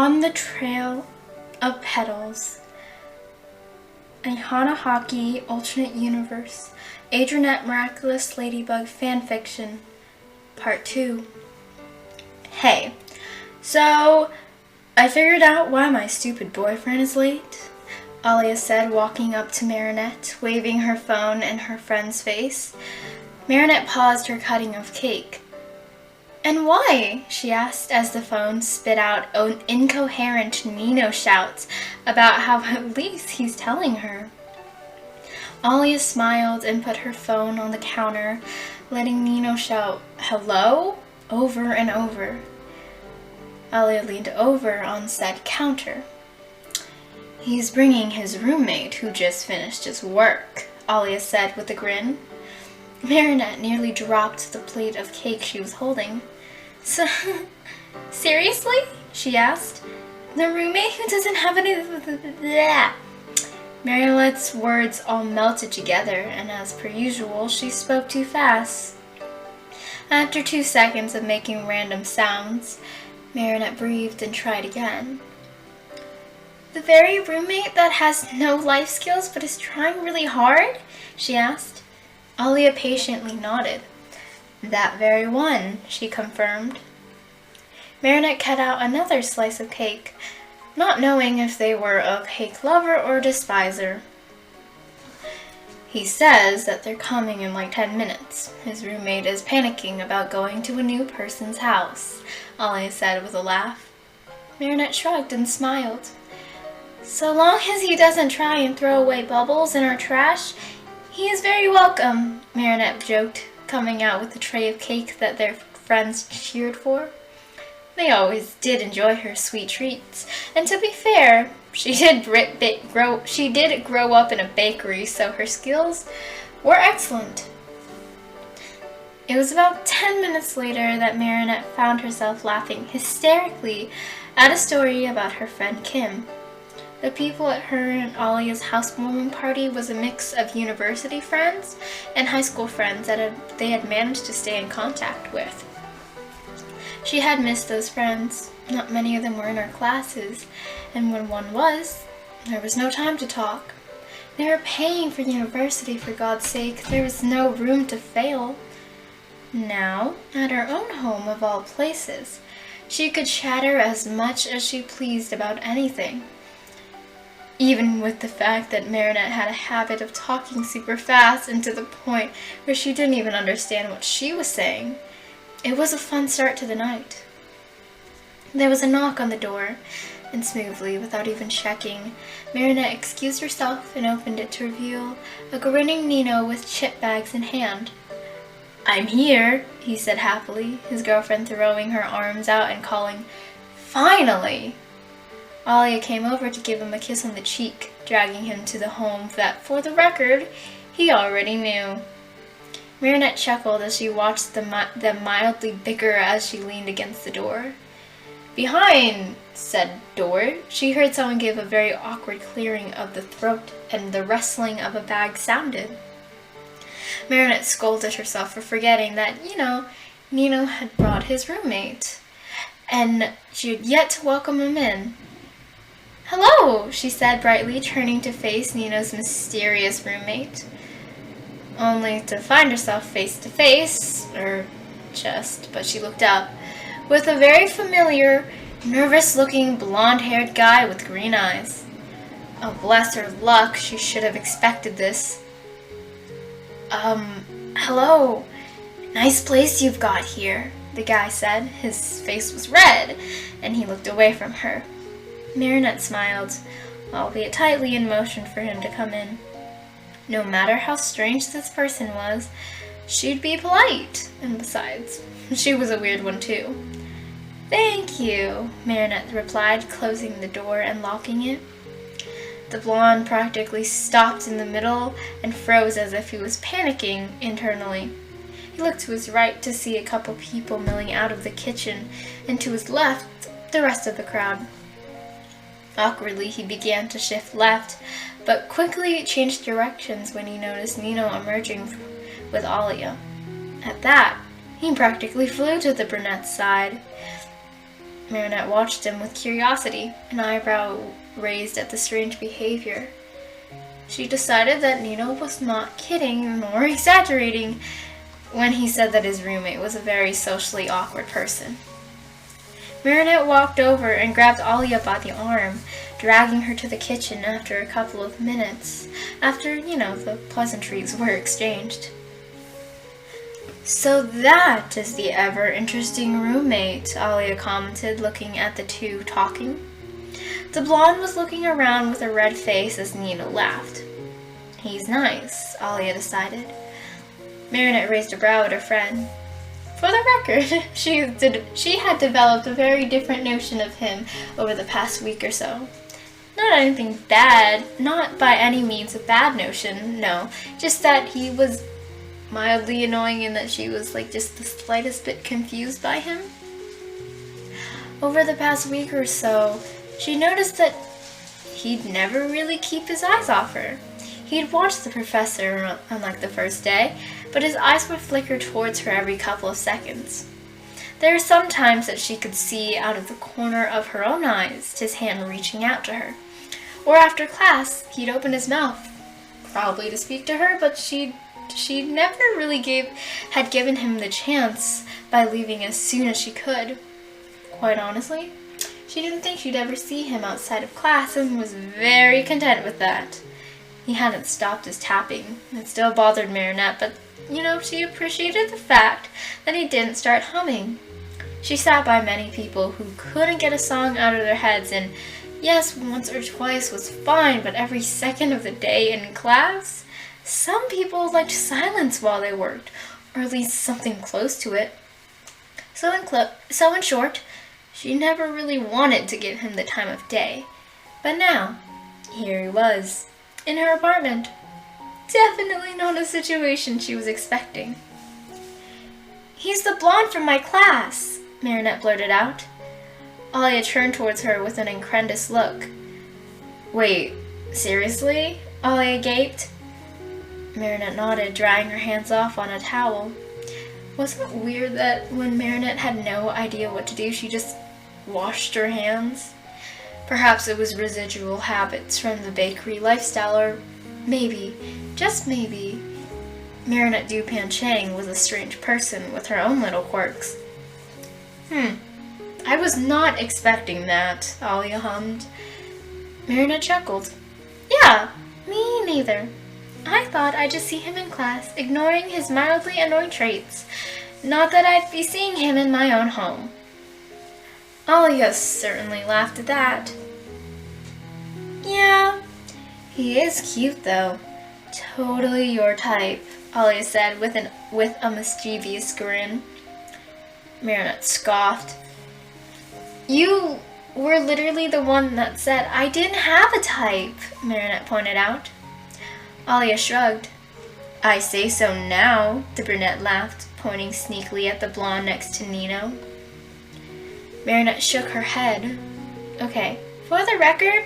On the Trail of Petals, a Hanahaki alternate universe, Adrientte Miraculous Ladybug fanfiction, part 2. Hey, so I figured out why my stupid boyfriend is late, Alia said, walking up to Marinette, waving her phone in her friend's face. Marinette paused her cutting of cake. And why? She asked as the phone spit out incoherent Nino shouts about how at least he's telling her. Alia smiled and put her phone on the counter, letting Nino shout, "Hello?" over and over. Alia leaned over on said counter. "He's bringing his roommate who just finished his work," Alia said with a grin. Marinette nearly dropped the plate of cake she was holding. "So, seriously?" she asked. "The roommate who doesn't have any blah." Marinette's words all melted together, and as per usual, she spoke too fast. After 2 seconds of making random sounds, Marinette breathed and tried again. "The very roommate that has no life skills but is trying really hard?" she asked. Alia patiently nodded. "That very one," she confirmed. Marinette cut out another slice of cake, not knowing if they were a cake lover or despiser. "He says that they're coming in like 10 minutes. His roommate is panicking about going to a new person's house," Alia said with a laugh. Marinette shrugged and smiled. "So long as he doesn't try and throw away bubbles in our trash, he is very welcome," Marinette joked, coming out with a tray of cake that their friends cheered for. They always did enjoy her sweet treats, and to be fair, she did grow up in a bakery, so her skills were excellent. It was about 10 minutes later that Marinette found herself laughing hysterically at a story about her friend Kim. The people at her and Alia's housewarming party was a mix of university friends and high school friends that they had managed to stay in contact with. She had missed those friends. Not many of them were in her classes, and when one was, there was no time to talk. They were paying for university, for God's sake. There was no room to fail. Now, at her own home of all places, she could chatter as much as she pleased about anything. Even with the fact that Marinette had a habit of talking super fast and to the point where she didn't even understand what she was saying. It was a fun start to the night. There was a knock on the door, and smoothly, without even checking, Marinette excused herself and opened it to reveal a grinning Nino with chip bags in hand. "I'm here," he said happily, his girlfriend throwing her arms out and calling, "Finally!" Alia came over to give him a kiss on the cheek, dragging him to the home that, for the record, he already knew. Marinette chuckled as she watched them mildly bicker as she leaned against the door. Behind said door, she heard someone give a very awkward clearing of the throat, and the rustling of a bag sounded. Marinette scolded herself for forgetting that, Nino had brought his roommate, and she had yet to welcome him in. "Hello," she said brightly, turning to face Nino's mysterious roommate. Only to find herself face to face, but she looked up, with a very familiar, nervous-looking, blonde-haired guy with green eyes. Oh, bless her luck, she should have expected this. Hello. Nice place you've got here," the guy said. His face was red, and he looked away from her. Marinette smiled, albeit tightly, and motioned for him to come in. No matter how strange this person was, she'd be polite, and besides, she was a weird one too. "Thank you," Marinette replied, closing the door and locking it. The blonde practically stopped in the middle and froze as if he was panicking internally. He looked to his right to see a couple people milling out of the kitchen, and to his left, the rest of the crowd. Awkwardly, he began to shift left, but quickly changed directions when he noticed Nino emerging with Alia. At that, he practically flew to the brunette's side. Marinette watched him with curiosity, an eyebrow raised at the strange behavior. She decided that Nino was not kidding nor exaggerating when he said that his roommate was a very socially awkward person. Marinette walked over and grabbed Alia by the arm, dragging her to the kitchen after a couple of minutes, after, the pleasantries were exchanged. "So that is the ever-interesting roommate," Alia commented, looking at the two talking. The blonde was looking around with a red face as Nino laughed. "He's nice," Alia decided. Marinette raised a brow at her friend. For the record, she had developed a very different notion of him over the past week or so. Not anything bad, not by any means a bad notion, no, just that he was mildly annoying and that she was just the slightest bit confused by him. Over the past week or so, she noticed that he'd never really keep his eyes off her. He'd watch the professor on the first day, but his eyes would flicker towards her every couple of seconds. There were some times that she could see out of the corner of her own eyes his hand reaching out to her. Or after class, he'd open his mouth, probably to speak to her, but she never really had given him the chance by leaving as soon as she could. Quite honestly, she didn't think she'd ever see him outside of class and was very content with that. He hadn't stopped his tapping. It still bothered Marinette, but, she appreciated the fact that he didn't start humming. She sat by many people who couldn't get a song out of their heads, and yes, once or twice was fine, but every second of the day in class, some people liked silence while they worked, or at least something close to it. So in short, she never really wanted to give him the time of day. But now, here he was, in her apartment. Definitely not a situation she was expecting. "He's the blonde from my class," Marinette blurted out. Alia turned towards her with an incredulous look. "Wait, seriously?" Alia gaped. Marinette nodded, drying her hands off on a towel. Wasn't it weird that when Marinette had no idea what to do, she just washed her hands? Perhaps it was residual habits from the bakery lifestyle, or maybe, just maybe, Marinette Dupan Chang was a strange person with her own little quirks. I was not expecting that," Alia hummed. Marinette chuckled. "Yeah, me neither. I thought I'd just see him in class, ignoring his mildly annoying traits. Not that I'd be seeing him in my own home." Alia certainly laughed at that. "Yeah, he is cute though. Totally your type," Alia said with a mischievous grin. Marinette scoffed. "You were literally the one that said I didn't have a type," Marinette pointed out. Alia shrugged. "I say so now," the brunette laughed, pointing sneakily at the blonde next to Nino. Marinette shook her head. "Okay, for the record,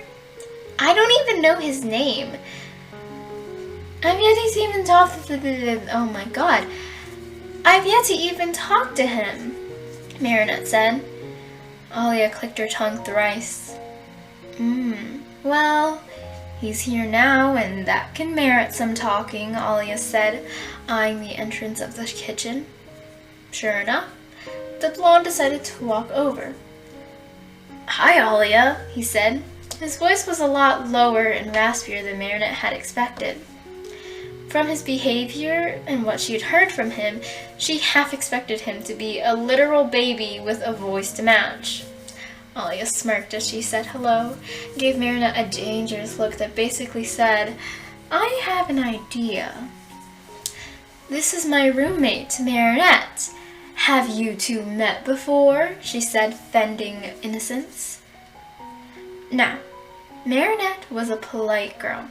I don't even know his name. I've yet to even talk to oh my god. I've yet to even talk to him," Marinette said. Alia clicked her tongue thrice. Well, he's here now, and that can merit some talking," Alia said, eyeing the entrance of the kitchen. Sure enough, the blonde decided to walk over. "Hi, Alia," he said. His voice was a lot lower and raspier than Marinette had expected. From his behavior and what she had heard from him, she half expected him to be a literal baby with a voice to match. Alia smirked as she said hello, and gave Marinette a dangerous look that basically said, "I have an idea. This is my roommate, Marinette. Have you two met before?" she said, feigning innocence. Now, Marinette was a polite girl.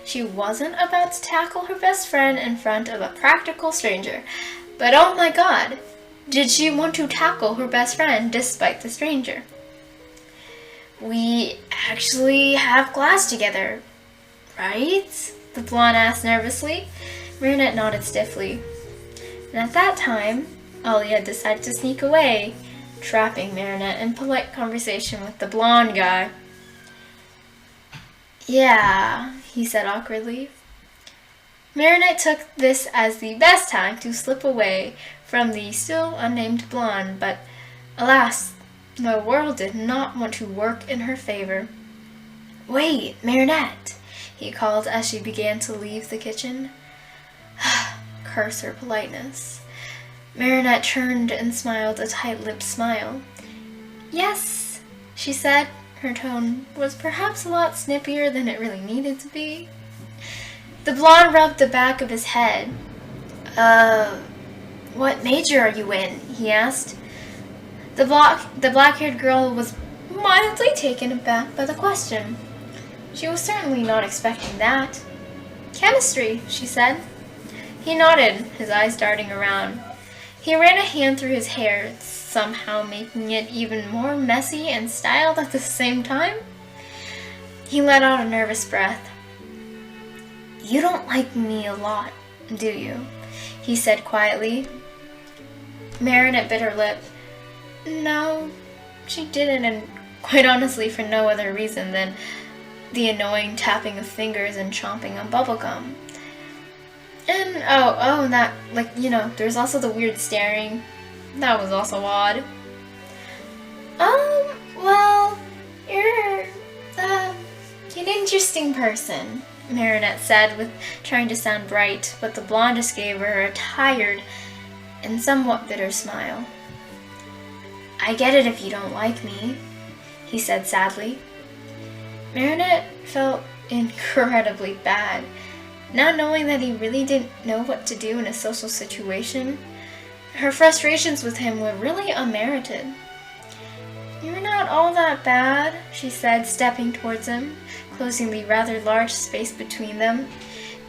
She wasn't about to tackle her best friend in front of a practical stranger. But oh my god, did she want to tackle her best friend despite the stranger? "We actually have class together, right?" the blonde asked nervously. Marinette nodded stiffly. And at that time, Alia decided to sneak away, trapping Marinette in polite conversation with the blonde guy. Yeah, he said awkwardly. Marinette took this as the best time to slip away from the still unnamed blonde, but alas, the world did not want to work in her favor. Wait, Marinette, he called as she began to leave the kitchen. Curse her politeness. Marinette turned and smiled a tight-lipped smile. Yes, she said. Her tone was perhaps a lot snippier than it really needed to be. The blonde rubbed the back of his head. What major are you in? He asked. The black-haired girl was mildly taken aback by the question. She was certainly not expecting that. Chemistry, she said. He nodded, his eyes darting around. He ran a hand through his hair, somehow making it even more messy and styled at the same time. He let out a nervous breath. You don't like me a lot, do you? He said quietly. Marinette bit her lip. No, she didn't, and quite honestly for no other reason than the annoying tapping of fingers and chomping on bubblegum. And, and that, there's also the weird staring. That was also odd. Well, you're an interesting person, Marinette said, with trying to sound bright, but the blonde just gave her a tired and somewhat bitter smile. I get it if you don't like me, he said sadly. Marinette felt incredibly bad, now knowing that he really didn't know what to do in a social situation. Her frustrations with him were really unmerited. You're not all that bad, she said, stepping towards him, closing the rather large space between them,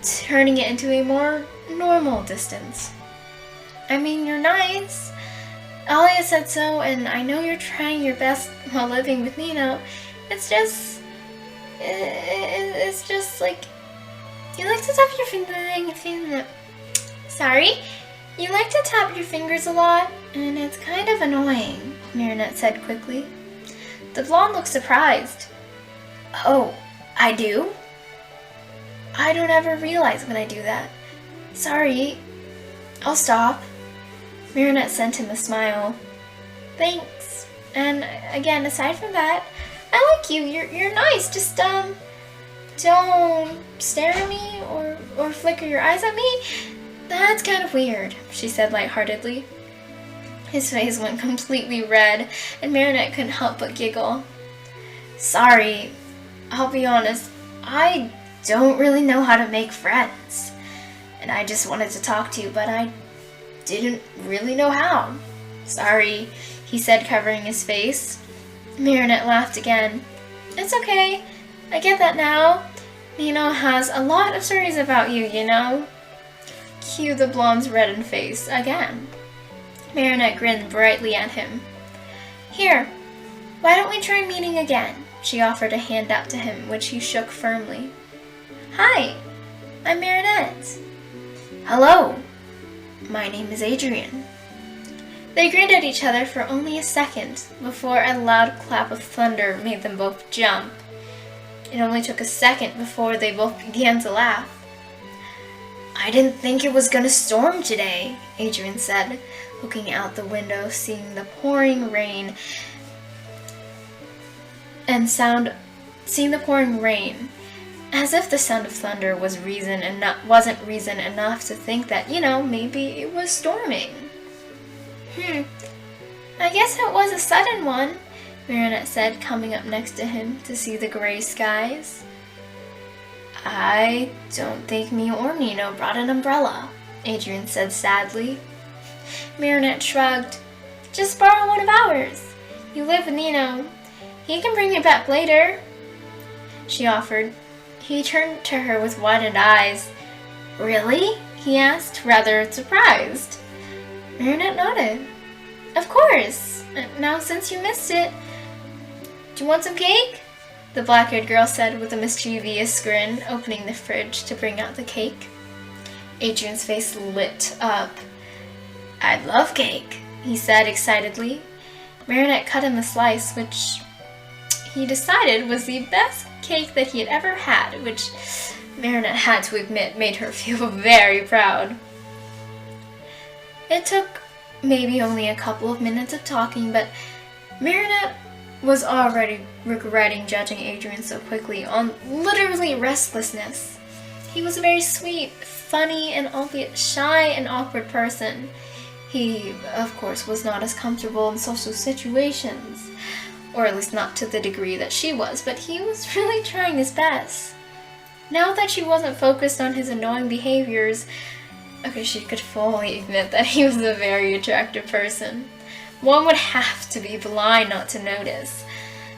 turning it into a more normal distance. I mean, you're nice. Alia said so, and I know you're trying your best while living with Nino. It's just like, you like to tap your fingers. Sorry? You like to tap your fingers a lot, and it's kind of annoying, Marinette said quickly. The blonde looked surprised. Oh, I do? I don't ever realize when I do that. Sorry. I'll stop. Marinette sent him a smile. Thanks. And again, aside from that, I like you. You're nice. Just don't stare at me or flicker your eyes at me. That's kind of weird, she said lightheartedly. His face went completely red, and Marinette couldn't help but giggle. Sorry, I'll be honest, I don't really know how to make friends. And I just wanted to talk to you, but I didn't really know how. Sorry, he said, covering his face. Marinette laughed again. It's okay, I get that now. Nino has a lot of stories about you, you know. Cue the blonde's reddened face again. Marinette grinned brightly at him. Here, why don't we try meeting again? She offered a hand out to him, which he shook firmly. Hi, I'm Marinette. Hello, my name is Adrientte. They grinned at each other for only a second before a loud clap of thunder made them both jump. It only took a second before they both began to laugh. I didn't think it was gonna storm today, Adrientte said, looking out the window, seeing the pouring rain, as if the sound of thunder wasn't reason enough to think that, maybe it was storming. I guess it was a sudden one, Marinette said, coming up next to him to see the gray skies. I don't think me or Nino brought an umbrella, Adrientte said sadly. Marinette shrugged. Just borrow one of ours. You live with Nino. He can bring it back later, she offered. He turned to her with widened eyes. Really? He asked, rather surprised. Marinette nodded. Of course. Now since you missed it, do you want some cake? The black-haired girl said with a mischievous grin, opening the fridge to bring out the cake. Adrienne's face lit up. I'd love cake, he said excitedly. Marinette cut him a slice, which he decided was the best cake that he had ever had, which Marinette had to admit made her feel very proud. It took maybe only a couple of minutes of talking, but Marinette was already regretting judging Adrienne so quickly on literally restlessness. He was a very sweet, funny, and albeit shy and awkward person. He, of course, was not as comfortable in social situations, or at least not to the degree that she was, but he was really trying his best. Now that she wasn't focused on his annoying behaviors, okay, she could fully admit that he was a very attractive person. One would have to be blind not to notice.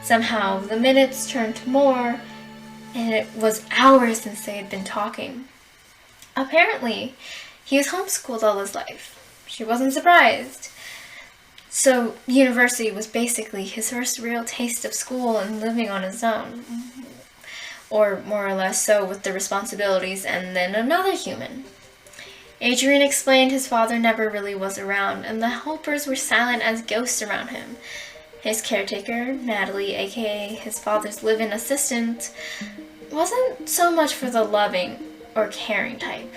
Somehow, the minutes turned to more, and it was hours since they had been talking. Apparently, he was homeschooled all his life. She wasn't surprised. So, university was basically his first real taste of school and living on his own. Or more or less so, with the responsibilities and then another human. Adrienne explained his father never really was around, and the helpers were silent as ghosts around him. His caretaker, Natalie, aka his father's live-in assistant, wasn't so much for the loving or caring type.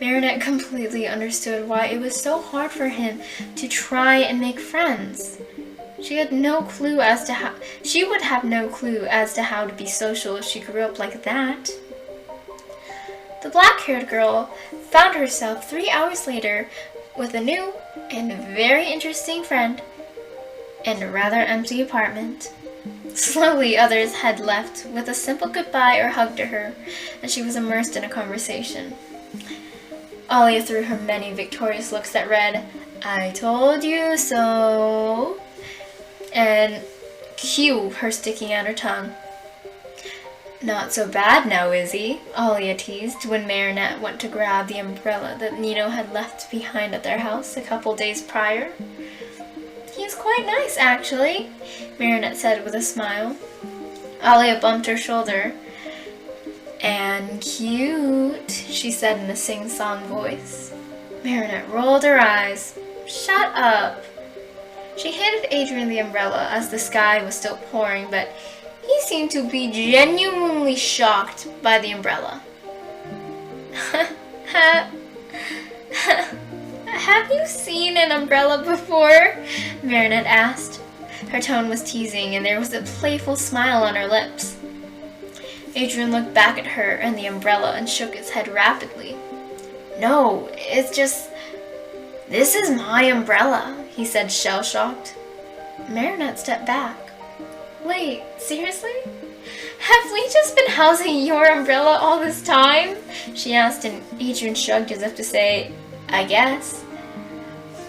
Marinette completely understood why it was so hard for him to try and make friends. She would have no clue as to how to be social if she grew up like that. The black-haired girl found herself 3 hours later with a new and very interesting friend and a rather empty apartment. Slowly, others had left with a simple goodbye or hug to her, and she was immersed in a conversation. Alia threw her many victorious looks that read, "I told you so," and cue her sticking out her tongue. "Not so bad now, is he?" Alia teased when Marinette went to grab the umbrella that Nino had left behind at their house a couple days prior. "He's quite nice, actually," Marinette said with a smile. Alia bumped her shoulder. "And cute," she said in a sing-song voice. Marinette rolled her eyes. "Shut up." She handed Adrienne the umbrella as the sky was still pouring, but he seemed to be genuinely shocked by the umbrella. "Have you seen an umbrella before?" Marinette asked. Her tone was teasing, and there was a playful smile on her lips. Adrienne looked back at her and the umbrella and shook his head rapidly. "No, it's just... this is my umbrella," he said, shell-shocked. Marinette stepped back. "Wait, seriously? Have we just been housing your umbrella all this time?" she asked, and Adrienne shrugged as if to say, "I guess."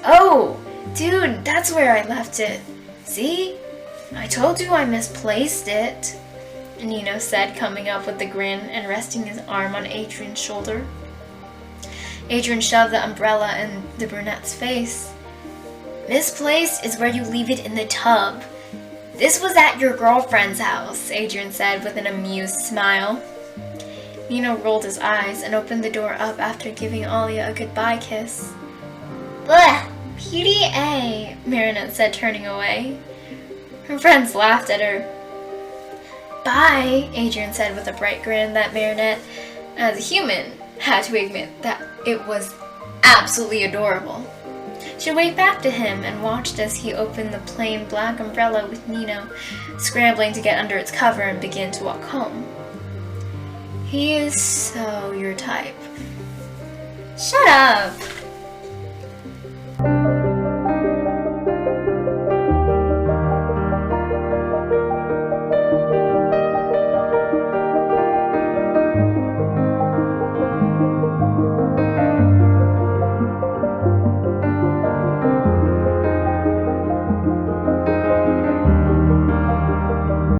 "Oh, dude, that's where I left it. See? I told you I misplaced it," Nino said, coming up with a grin and resting his arm on Adrienne's shoulder. Adrienne shoved the umbrella in the brunette's face. "Misplaced is where you leave it in the tub. This was at your girlfriend's house," Adrienne said with an amused smile. Nino rolled his eyes and opened the door up after giving Alia a goodbye kiss. "Blech, PDA," Marinette said, turning away. Her friends laughed at her. "Bye," Adrienne said with a bright grin that Marinette, as a human, had to admit that it was absolutely adorable. She waved back to him and watched as he opened the plain black umbrella with Nino, scrambling to get under its cover and begin to walk home. "He is so your type." "Shut up!"